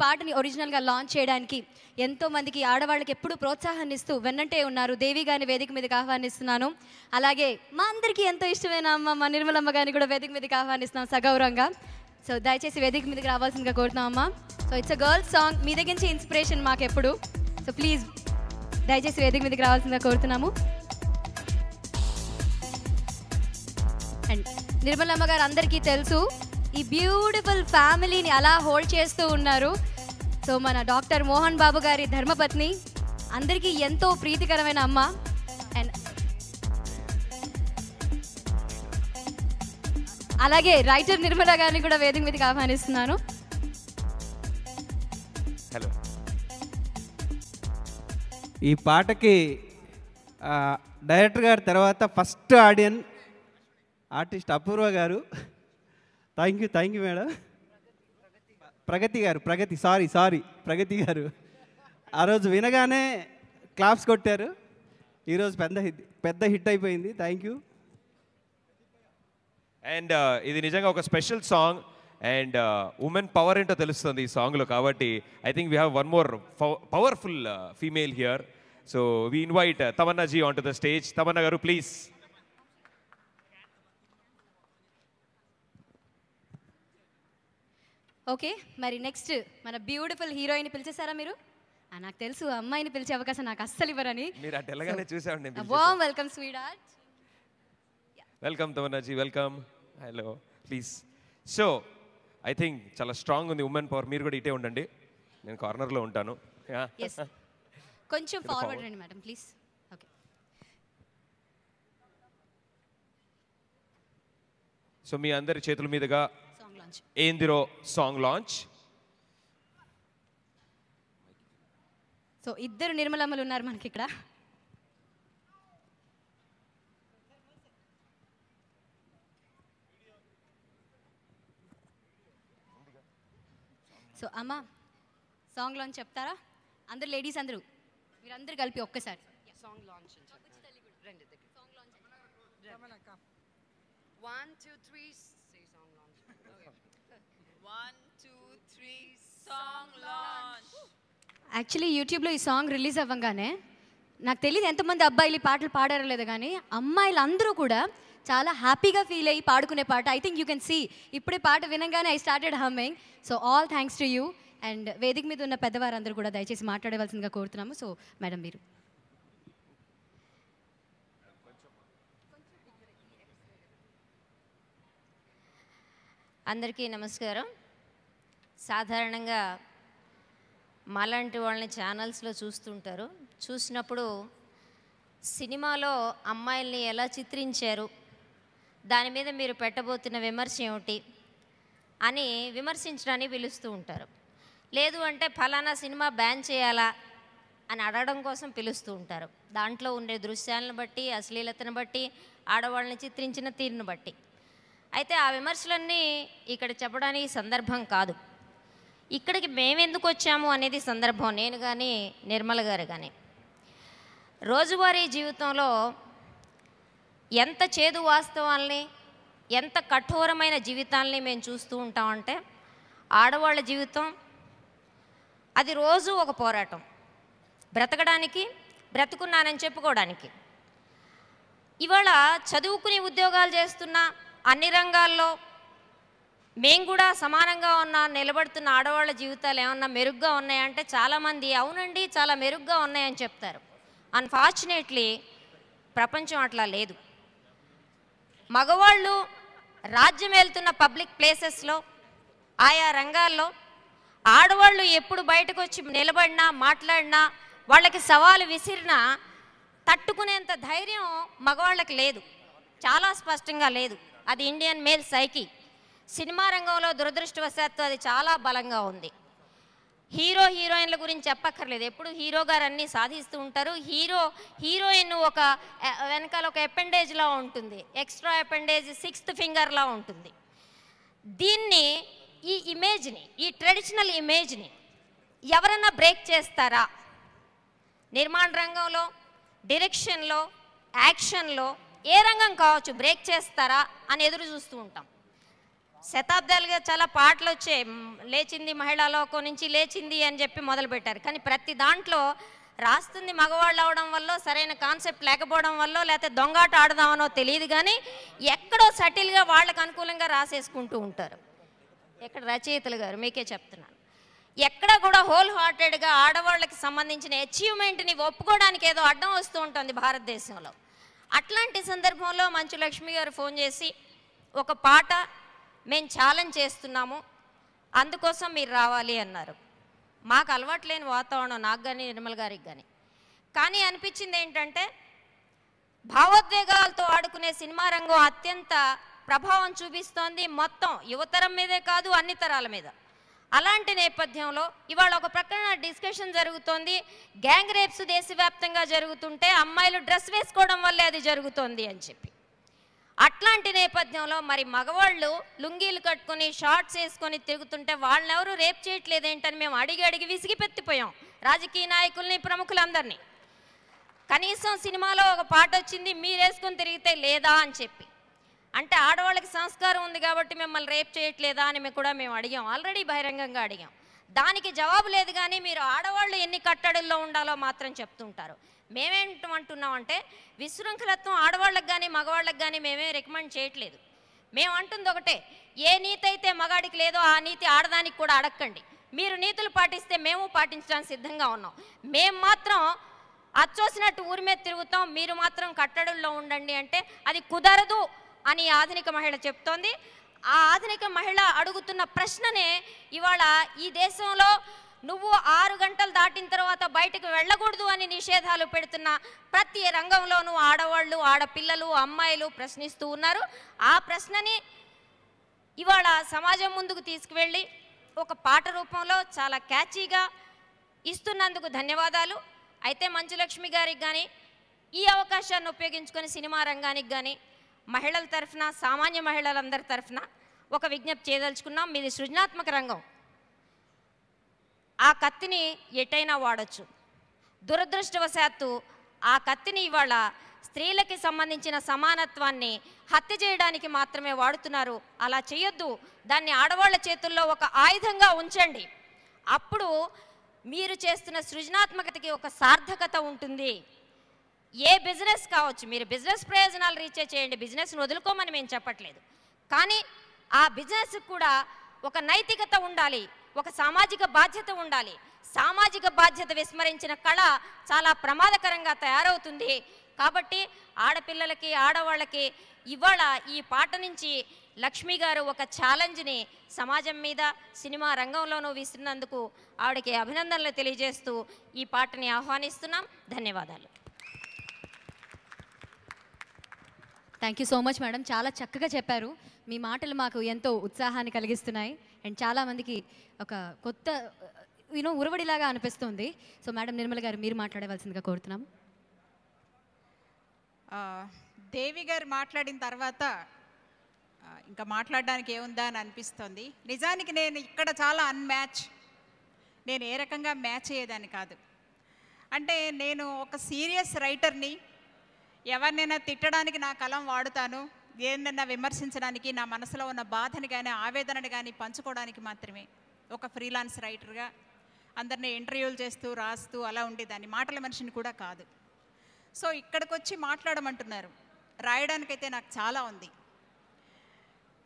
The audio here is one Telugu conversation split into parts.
పాటని ఒరిజినల్గా లాంచ్ చేయడానికి ఎంతో మందికి ఆడవాళ్ళకి ఎప్పుడు ప్రోత్సాహాన్ని ఇస్తూ వెన్నంటే ఉన్నారు. దేవి గారిని వేదిక మీదకి ఆహ్వానిస్తున్నాను. అలాగే మా అందరికీ ఎంతో ఇష్టమైన అమ్మ మా నిర్మలమ్మ గారిని కూడా వేదిక మీదకి ఆహ్వానిస్తున్నాం సగౌరవంగా. సో దయచేసి వేదిక మీదకి రావాల్సిందిగా కోరుతున్నాం అమ్మ. So it's a girls song, మీ దగ్గర నుంచి ఇన్స్పిరేషన్ మాకెప్పుడు. సో ప్లీజ్ దయచేసి వేదిక మీదకి రావాల్సిందిగా కోరుతున్నాము. అండ్ నిర్మలమ్మ గారు అందరికీ తెలుసు, ఈ బ్యూటిఫుల్ ఫ్యామిలీని అలా హోల్డ్ చేస్తూ ఉన్నారు. సో మన డాక్టర్ మోహన్ బాబు గారి ధర్మపత్ని, అందరికీ ఎంతో ప్రీతికరమైన అమ్మ. అండ్ అలాగే రైటర్ నిర్మల గారిని కూడా వేదిక మీదకి ఆహ్వానిస్తున్నాను. హలో. ఈ పాటకి డైరెక్టర్ గారి తర్వాత ఫస్ట్ ఆర్టిస్ట్ అపూర్వ గారు. Thank you madam. ప్రగతి గారు ఆ రోజు వినగానే క్లాప్స్ కొట్టారు. ఈరోజు పెద్ద హిట్ అయిపోయింది. Thank you. అండ్ ఇది నిజంగా ఒక special song and women power ఏంటో తెలుస్తుంది ఈ సాంగ్లో. కాబట్టి I think we have one more powerful female here. So we invite Tamannaah ji on to the stage. Tamannaah గారు ప్లీజ్. ఓకే, మరి నెక్స్ట్ మన బ్యూటిఫుల్ హీరోయిన్ పిలిచేసారా మీరు? నాకు తెలుసు అమ్మాయిని పిలిచే అవకాశం నాకు అస్సలు ఇవ్వరని. మీరు అటు వెళ్ళగానే చూసామండి. Warm welcome sweetheart. Welcome Tamannaah ji, welcome. Hello please. So I think చాలా స్ట్రాంగ్ ఉంది ఉమెన్ పవర్. మీరు కూడా ఇటే ఉండండి, నేను కార్నర్లో ఉంటాను. కొంచెం ఫార్వర్డ్ రండి మేడం ప్లీజ్. ఓకే. సో మీ అందరి చేతుల మీదుగా ఏందిరో సాంగ్ లాంచ్. సో ఇద్దరు నిర్మలమ్మలు ఉన్నారు మనకి ఇక్కడ. సో అమ్మ సాంగ్ లాంచ్ చెప్తారా? అందరు లేడీస్ అందరూ మీరందరూ కలిపి ఒక్కసారి song launch. 1 2 3 say song launch. Okay. 1 2 3 song launch. Actually యూట్యూబ్లో ఈ సాంగ్ రిలీజ్ అవ్వగానే నాకు తెలియదు ఎంతమంది అబ్బాయిలు పాటలు పాడారో లేదు, కానీ అమ్మాయిలు అందరూ కూడా చాలా హ్యాపీగా ఫీల్ అయ్యి పాడుకునే పాట. I think you can see ఇప్పుడే పాట వినగానే I started humming. So all thanks to you. And వేదిక మీద ఉన్న పెద్దవారందరూ కూడా దయచేసి మాట్లాడవలసిందిగా కోరుతున్నాము. సో మేడం మీరు. అందరికీ నమస్కారం. సాధారణంగా మాలాంటి వాళ్ళని ఛానల్స్లో చూస్తుంటారు. చూసినప్పుడు సినిమాలో అమ్మాయిల్ని ఎలా చిత్రించారు, దాని మీద మీరు పెట్టబోతున్న విమర్శ ఏమిటి అని విమర్శించడానికి పిలుస్తూ ఉంటారు. లేదు అంటే ఫలానా సినిమా బ్యాన్ చేయాలా అని అడగడం కోసం పిలుస్తూ ఉంటారు. దాంట్లో ఉండే దృశ్యాలను బట్టి, అశ్లీలతను బట్టి, ఆడవాళ్ళని చిత్రించిన తీరును బట్టి. అయితే ఆ విమర్శలన్నీ ఇక్కడ చెప్పడానికి సందర్భం కాదు. ఇక్కడికి మేమెందుకు వచ్చాము అనేది సందర్భం. నేను కానీ నిర్మల గారు కానీ రోజువారీ జీవితంలో ఎంత చేదు వాస్తవాల్ని, ఎంత కఠోరమైన జీవితాల్ని మేము చూస్తూ ఉంటామంటే, ఆడవాళ్ళ జీవితం అది రోజు ఒక పోరాటం. బ్రతకడానికి, బ్రతుకున్నానని చెప్పుకోవడానికి. ఇవాళ చదువుకుని ఉద్యోగాలు చేస్తున్న అన్ని రంగాల్లో మేము కూడా సమానంగా నిలబడుతున్న ఆడవాళ్ళ జీవితాలు ఏమన్నా మెరుగ్గా ఉన్నాయంటే చాలామంది అవునండి చాలా మెరుగ్గా ఉన్నాయని చెప్తారు. అన్ఫార్చునేట్లీ ప్రపంచం అట్లా లేదు. మగవాళ్ళు రాజ్యం వెళ్తున్న పబ్లిక్ ప్లేసెస్లో, ఆయా రంగాల్లో ఆడవాళ్ళు ఎప్పుడు బయటకు వచ్చి నిలబడినా, మాట్లాడినా, వాళ్ళకి సవాలు విసిరినా తట్టుకునేంత ధైర్యం మగవాళ్ళకి లేదు, చాలా స్పష్టంగా లేదు. అది ఇండియన్ మేల్ సైకి. సినిమా రంగంలో దురదృష్టవశాత్తు అది చాలా బలంగా ఉంది. హీరోయిన్ల గురించి చెప్పక్కర్లేదు, ఎప్పుడు హీరో గారు అన్నీ సాధిస్తూ ఉంటారు. హీరోయిన్ ఒక వెనకాల ఒక అపెండేజ్లా ఉంటుంది, ఎక్స్ట్రా అపెండేజ్, 6th ఫింగర్లా ఉంటుంది. దీన్ని, ఈ ఇమేజ్ని, ఈ ట్రెడిషనల్ ఇమేజ్ని ఎవరన్నా బ్రేక్ చేస్తారా? నిర్మాణ రంగంలో, డైరెక్షన్లో, యాక్షన్లో, ఏ రంగం కావచ్చు బ్రేక్ చేస్తారా అని ఎదురు చూస్తూ ఉంటాం. శతాబ్దాలుగా చాలా పాటలు వచ్చాయి. లేచింది మహిళా లోకం నుంచి లేచింది అని చెప్పి మొదలుపెట్టారు. కానీ ప్రతి దాంట్లో రాస్తుంది మగవాళ్ళు అవడం వల్ల, సరైన కాన్సెప్ట్ లేకపోవడం వల్ల, లేకపోతే దొంగాట ఆడదామనో తెలియదు, కానీ ఎక్కడో సటిల్గా వాళ్ళకు అనుకూలంగా రాసేసుకుంటూ ఉంటారు. ఎక్కడ రచయితలు గారు మీకే చెప్తున్నాను, ఎక్కడ కూడా హోల్ హార్టెడ్గా ఆడవాళ్ళకి సంబంధించిన అచీవ్మెంట్ని ఒప్పుకోవడానికి ఏదో అడ్డం వస్తూ ఉంటుంది భారతదేశంలో. అట్లాంటి సందర్భంలో మంచు లక్ష్మి గారు ఫోన్ చేసి ఒక పాట మేము ఛాలెంజ్ చేస్తున్నాము, అందుకోసం మీరు రావాలి అన్నారు. మాకు అలవాట్లేని వాతావరణం నాకు కానీ నిర్మల్ గారికి కానీ అనిపించింది ఏంటంటే భావోద్వేగాలతో ఆడుకునే సినిమా రంగం అత్యంత ప్రభావం చూపిస్తోంది మొత్తం యువతరం మీదే కాదు అన్ని తరాల మీద. అలాంటి నేపథ్యంలో ఇవాళ ఒక ప్రకటన డిస్కషన్ జరుగుతోంది, గ్యాంగ్ రేప్స్ దేశవ్యాప్తంగా జరుగుతుంటే అమ్మాయిలు డ్రెస్ వేసుకోవడం వల్లే అది జరుగుతోంది అని చెప్పి. అట్లాంటి నేపథ్యంలో మరి మగవాళ్ళు లుంగీలు కట్టుకొని షార్ట్స్ వేసుకొని తిరుగుతుంటే వాళ్ళని ఎవరు రేప్ చేయట్లేదేంటని మేము అడిగి విసిగిపెత్తిపోయాం రాజకీయ నాయకుల్ని, ప్రముఖులందరినీ. కనీసం సినిమాలో ఒక పాట వచ్చింది మీరు వేసుకొని తిరిగితే లేదా అని చెప్పి, అంటే ఆడవాళ్ళకి సంస్కారం ఉంది కాబట్టి మిమ్మల్ని రేప్ చేయట్లేదా అని మేము అడిగాం, ఆల్రెడీ బహిరంగంగా అడిగాం. దానికి జవాబు లేదు. కానీ మీరు ఆడవాళ్ళు ఎన్ని కట్టడుల్లో ఉండాలో మాత్రం చెప్తుంటారు. మేమేంటంటున్నామంటే విశృంఖలత్వం ఆడవాళ్ళకి కానీ మగవాళ్ళకి కానీ మేమే రికమెండ్ చేయట్లేదు. మేము అంటుంది ఒకటే, ఏ నీతి అయితే మగాడికి లేదో ఆ నీతి ఆడదానికి కూడా అడగండి. మీరు నీతులు పాటిస్తే మేము పాటించడానికి సిద్ధంగా ఉన్నాం. మేము మాత్రం అచ్చోసినట్టు ఊరి మీద తిరుగుతాం, మీరు మాత్రం కట్టడుల్లో ఉండండి అంటే అది కుదరదు అని ఆధునిక మహిళ చెప్తోంది. ఆ ఆధునిక మహిళ అడుగుతున్న ప్రశ్ననే ఇవాళ ఈ దేశంలో నువ్వు 6 గంటలు దాటిన తర్వాత బయటకు వెళ్ళకూడదు అని నిషేధాలు పెడుతున్న ప్రతి రంగంలోనూ ఆడవాళ్ళు, ఆడపిల్లలు, అమ్మాయిలు ప్రశ్నిస్తూ ఉన్నారు. ఆ ప్రశ్నని ఇవాళ సమాజం ముందుకు తీసుకువెళ్ళి ఒక పాట రూపంలో చాలా క్యాచీగా ఇస్తున్నందుకు ధన్యవాదాలు. అయితే మంచులక్ష్మి గారికి కానీ ఈ అవకాశాన్ని ఉపయోగించుకొని సినిమా రంగానికి కానీ మహిళల తరఫున, సామాన్య మహిళలందరి తరఫున ఒక విజ్ఞప్తి చేయదలుచుకున్నాం. మీది సృజనాత్మక రంగం, ఆ కత్తిని ఎటైనా వాడచ్చు. దురదృష్టవశాత్తు ఆ కత్తిని ఇవాళ స్త్రీలకి సంబంధించిన సమానత్వాన్ని హత్య చేయడానికి మాత్రమే వాడుతున్నారు. అలా చేయొద్దు, దాన్ని ఆడవాళ్ళ చేతుల్లో ఒక ఆయుధంగా ఉంచండి. అప్పుడు మీరు చేస్తున్న సృజనాత్మకతకి ఒక సార్థకత ఉంటుంది. ఏ బిజినెస్ కావచ్చు, మీరు బిజినెస్ ప్రయోజనాలు రీచ్ చేయండి, బిజినెస్ను వదులుకోమని మేము చెప్పట్లేదు. కానీ ఆ బిజినెస్కి కూడా ఒక నైతికత ఉండాలి, ఒక సామాజిక బాధ్యత ఉండాలి. సామాజిక బాధ్యత విస్మరించిన కళ చాలా ప్రమాదకరంగా తయారవుతుంది. కాబట్టి ఆడపిల్లలకి, ఆడవాళ్ళకి ఇవాళ ఈ పాట నుంచి లక్ష్మి గారు ఒక ఛాలెంజ్ని సమాజం మీద, సినిమా రంగంలోనూ విసిరినందుకు ఆవిడకి అభినందనలు తెలియజేస్తూ ఈ పాటని ఆహ్వానిస్తున్నాం. ధన్యవాదాలు. Thank you so much madam, చాలా చక్కగా చెప్పారు. మీ మాటలు మాకు ఎంతో ఉత్సాహాన్ని కలిగిస్తున్నాయి అండ్ చాలామందికి ఒక కొత్త ఉరవడిలాగా అనిపిస్తుంది. సో మేడం నిర్మల గారు మీరు మాట్లాడవలసిందిగా కోరుతున్నాం. దేవి గారు మాట్లాడిన తర్వాత ఇంకా మాట్లాడడానికి ఏముందా అని అనిపిస్తుంది. నిజానికి నేను ఇక్కడ చాలా అన్మ్యాచ్, నేను ఏ రకంగా మ్యాచ్ అయ్యేదాన్ని కాదు. అంటే నేను ఒక సీరియస్ రైటర్ని, ఎవరినైనా తిట్టడానికి నా కలం వాడుతాను, ఏదైనా విమర్శించడానికి, నా మనసులో ఉన్న బాధని కానీ ఆవేదనని కానీ పంచుకోవడానికి మాత్రమే ఒక ఫ్రీలాన్స్ రైటర్గా అందరినీ ఇంటర్వ్యూలు చేస్తూ రాస్తూ అలా ఉండేదాన్ని, మాటల మనిషిని కూడా కాదు. సో ఇక్కడికి వచ్చి మాట్లాడమంటున్నారు, రాయడానికైతే నాకు చాలా ఉంది.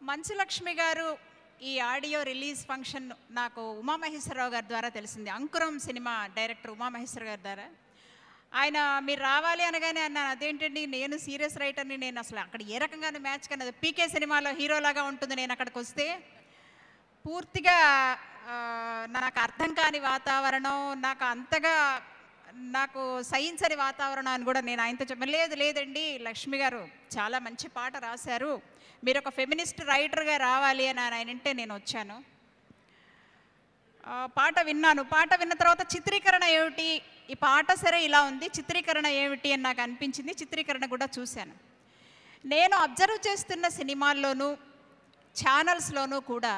మంచులక్ష్మి గారు ఈ ఆడియో రిలీజ్ ఫంక్షన్ నాకు ఉమామహేశ్వరరావు గారి ద్వారా తెలిసింది, అంకురం సినిమా డైరెక్టర్ ఉమామహేశ్వర గారి ద్వారా. ఆయన మీరు రావాలి అనగానే అన్నాను, అదేంటండి నేను సీరియస్ రైటర్ని, నేను అసలు అక్కడ ఏ రకంగానూ మ్యాచ్ కన్నా, పీకే సినిమాలో హీరోలాగా ఉంటుంది, నేను అక్కడికి వస్తే పూర్తిగా నాకు అర్థం కాని వాతావరణం, నాకు అంతగా నాకు సహించని వాతావరణం అని కూడా నేను ఆయనతో చెప్పాను. లేదండి లక్ష్మి గారు చాలా మంచి పాట రాశారు, మీరు ఒక ఫెమినిస్ట్ రైటర్గా రావాలి అని ఆయన అంటే నేను వచ్చాను. పాట విన్నాను. పాట విన్న తర్వాత చిత్రీకరణ ఏమిటి, ఈ పాట సరే ఇలా ఉంది, చిత్రీకరణ ఏమిటి అని నాకు అనిపించింది. చిత్రీకరణ కూడా చూశాను. నేను అబ్జర్వ్ చేస్తున్న సినిమాల్లోనూ ఛానల్స్లోనూ కూడా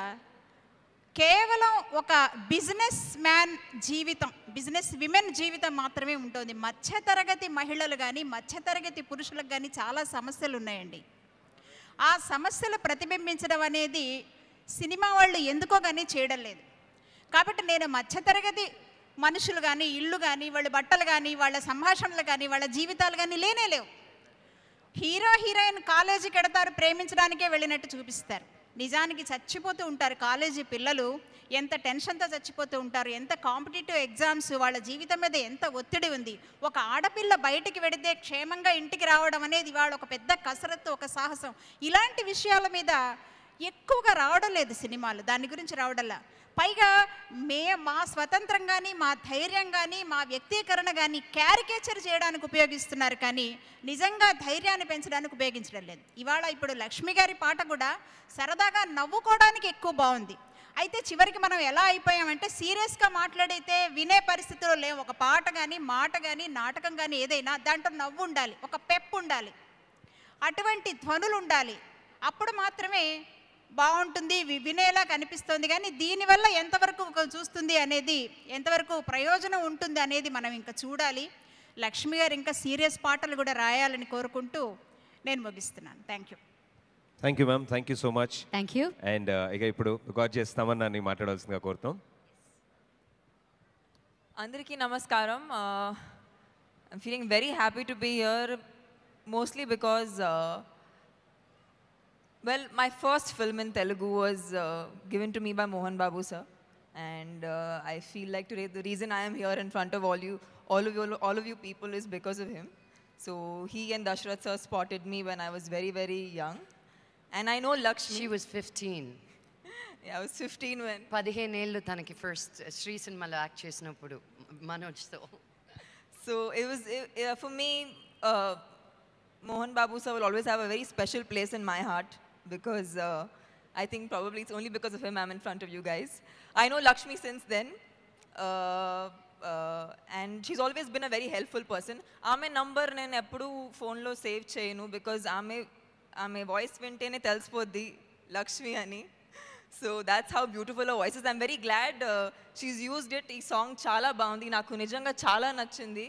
కేవలం ఒక బిజినెస్ మ్యాన్ జీవితం, బిజినెస్ విమెన్ జీవితం మాత్రమే ఉంటుంది. మధ్యతరగతి మహిళలు కానీ మధ్యతరగతి పురుషులకు కానీ చాలా సమస్యలు ఉన్నాయండి. ఆ సమస్యలు ప్రతిబింబించడం అనేది సినిమా వాళ్ళు ఎందుకో కానీ చేయడం లేదు. కాబట్టి నేను మధ్యతరగతి మనుషులు కానీ, ఇళ్ళు కానీ, వాళ్ళ బట్టలు కానీ, వాళ్ళ సంభాషణలు కానీ, వాళ్ళ జీవితాలు కానీ లేవు. హీరో హీరోయిన్ కాలేజీకి ఎడతారు, ప్రేమించడానికే వెళ్ళినట్టు చూపిస్తారు. నిజానికి చచ్చిపోతూ ఉంటారు కాలేజీ పిల్లలు, ఎంత టెన్షన్తో చచ్చిపోతూ ఉంటారు, ఎంత కాంపిటేటివ్ ఎగ్జామ్స్, వాళ్ళ జీవితం మీద ఎంత ఒత్తిడి ఉంది. ఒక ఆడపిల్ల బయటికి వెడితే క్షేమంగా ఇంటికి రావడం అనేది వాళ్ళ ఒక పెద్ద కసరత్తు, ఒక సాహసం. ఇలాంటి విషయాల మీద ఎక్కువగా రావడం లేదు సినిమాలు, దాని గురించి రావడంలా. పైగా మా స్వతంత్రం కానీ, మా ధైర్యం కానీ, మా వ్యక్తీకరణ కానీ క్యారికేచర్ చేయడానికి ఉపయోగిస్తున్నారు, కానీ నిజంగా ధైర్యాన్ని పెంచడానికి ఉపయోగించడం లేదు. ఇప్పుడు లక్ష్మి గారి పాట కూడా సరదాగా నవ్వుకోవడానికి ఎక్కువ బాగుంది. అయితే చివరికి మనం ఎలా అయిపోయామంటే సీరియస్గా మాట్లాడితే వినే పరిస్థితిలో లేవు. ఒక పాట కానీ, మాట కానీ, నాటకం కానీ ఏదైనా దాంట్లో నవ్వు ఉండాలి, ఒక పెప్ ఉండాలి, అటువంటి ధ్వనులు ఉండాలి. అప్పుడు మాత్రమే బాగుంటుంది, వినేలా కనిపిస్తుంది. కానీ దీనివల్ల ఎంతవరకు చూస్తుంది అనేది, ఎంతవరకు ప్రయోజనం ఉంటుంది అనేది మనం ఇంకా చూడాలి. లక్ష్మి గారు ఇంకా సీరియస్ పాటలు కూడా రాయాలని కోరుకుంటూ నేను ముగిస్తున్నాను. Thank you. Thank you ma'am, thank you so much. Thank you. And ఇక ఇప్పుడు గాడ్ చేస్తామని మాట్లాడాల్సిందిగా కోరుతాం. అందరికీ నమస్కారం. I'm feeling very happy to be here, mostly because well, my first film in Telugu was given to me by Mohan Babu sir, and I feel like today the reason I am here in front of all of you people is because of him. So he and Dashrath sir spotted me when I was very, very young, and I know Lakshmi. She was 15. Yeah, I was 15 when. 15 ఏళ్ళు తనకి ఫస్ట్ శ్రీ సినిమాలో యాక్ట్ చేసినప్పుడు మనోజ్తో. So it was for me. Mohan Babu sir will always have a very special place in my heart, because I think probably it's only because of him I'm in front of you guys. I know Lakshmi since then, and she's always been a very helpful person. Aame number nenu eppudu phone lo save cheyanu, because aame voice vintene telsipoddi Lakshmi ani. So that's how beautiful her voice is. I'm very glad she's used it. Ee song chala baagundi, naku nijanga chala nachindi.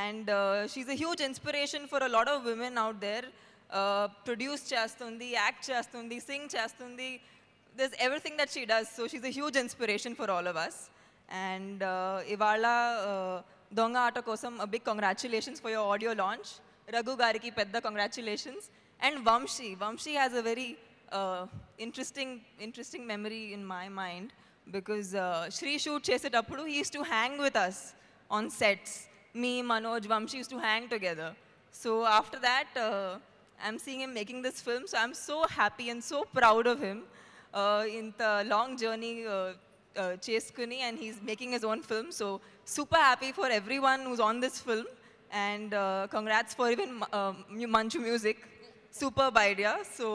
And she's a huge inspiration for a lot of women out there. Produce చేస్తుంది, act చేస్తుంది, sing చేస్తుంది. There's everything that she does. So she's a huge inspiration for all of us. And ఇవాళ దొంగ ఆట కోసం a big congratulations for your audio launch. Raghu gariki pedda congratulations. And Vamshi has a very interesting memory in my mind, because Shri shoot చేసేటప్పుడు he used to hang with us on sets. Me, Manoj, Vamshi used to hang together. So after that, I'm seeing him making this film. So I'm so happy and so proud of him in the long journey cheskuni, and he's making his own film. So super happy for everyone who's on this film, and congrats for even Manchu Music. Superb idea. So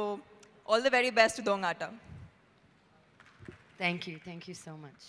all the very best to Dongata. Thank you so much.